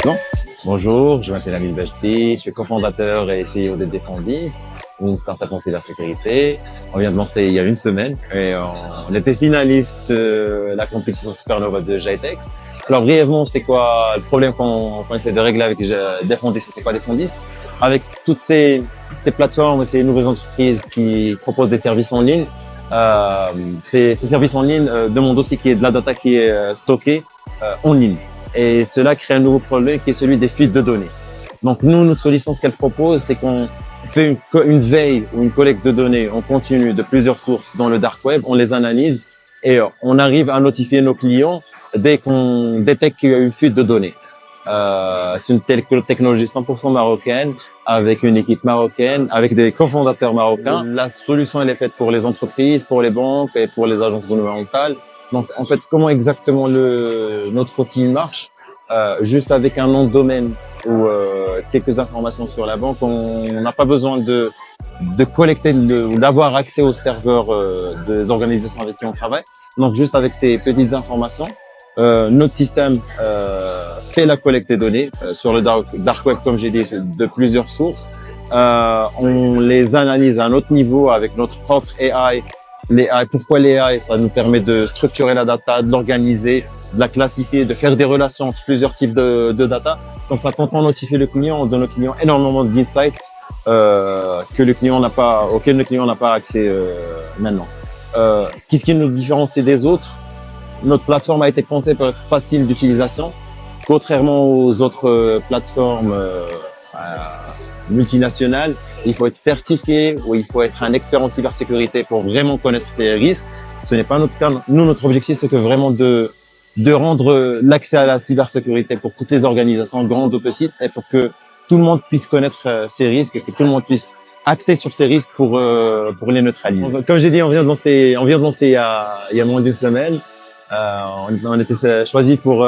Non. Bonjour, je m'appelle Amine Bajdi, je suis cofondateur et CEO de Defendis, une startup en cybersécurité. On vient de lancer il y a une semaine et on était finaliste de la compétition Supernova de Jitex. Alors brièvement, c'est quoi le problème qu'on essaie de régler avec Defendis? C'est quoi Defendis? Avec toutes ces plateformes et ces nouvelles entreprises qui proposent des services en ligne, ces services en ligne demandent aussi qu'il y ait de la data qui est stockée en ligne. Et cela crée un nouveau problème qui est celui des fuites de données. Donc nous, notre solution, ce qu'elle propose, c'est qu'on fait une veille ou une collecte de données en continu de plusieurs sources dans le dark web, on les analyse et on arrive à notifier nos clients dès qu'on détecte qu'il y a une fuite de données. C'est une technologie 100% marocaine, avec une équipe marocaine, avec des cofondateurs marocains. La solution, elle est faite pour les entreprises, pour les banques et pour les agences gouvernementales. Donc, en fait, comment exactement notre outil marche? Juste avec un nom de domaine ou quelques informations sur la banque, on n'a pas besoin de collecter ou d'avoir accès aux serveurs des organisations avec qui on travaille. Donc, juste avec ces petites informations, notre système fait la collecte des données sur le dark web, comme j'ai dit, de plusieurs sources. On les analyse à un autre niveau avec notre propre AI. Pourquoi les AI? Ça nous permet de structurer la data, de l'organiser, de la classifier, de faire des relations entre plusieurs types de data. Comme ça, quand on notifie le client, on donne au client énormément d'insights auquel le client n'a pas accès maintenant. Qu'est-ce qui nous différencie des autres? Notre plateforme a été pensée pour être facile d'utilisation, contrairement aux autres plateformes multinationales. Il faut être certifié ou il faut être un expert en cybersécurité pour vraiment connaître ces risques. Ce n'est pas notre cas. Nous, notre objectif, c'est que vraiment de rendre l'accès à la cybersécurité pour toutes les organisations, grandes ou petites, et pour que tout le monde puisse connaître ces risques et que tout le monde puisse acter sur ces risques pour les neutraliser. Comme j'ai dit, on vient de lancer il y a moins d'une semaine. On était choisi pour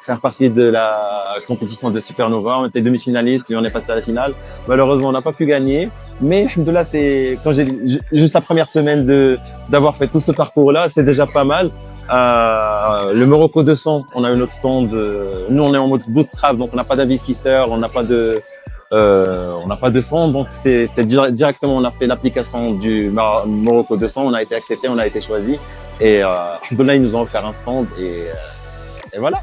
faire partie de la compétition de Supernova. On était demi-finaliste, puis on est passé à la finale. Malheureusement, on n'a pas pu gagner. Mais alhamdoulilah, c'est quand j'ai juste la première semaine d'avoir fait tout ce parcours-là, c'est déjà pas mal. Le Morocco 200, on a eu notre stand. Nous, on est en mode bootstrap, donc on n'a pas d'investisseurs, on n'a pas de fonds. Donc c'était directement, on a fait l'application du Morocco 200, on a été accepté, on a été choisi. Et alhamdoulilah, ils nous ont offert un stand et voilà.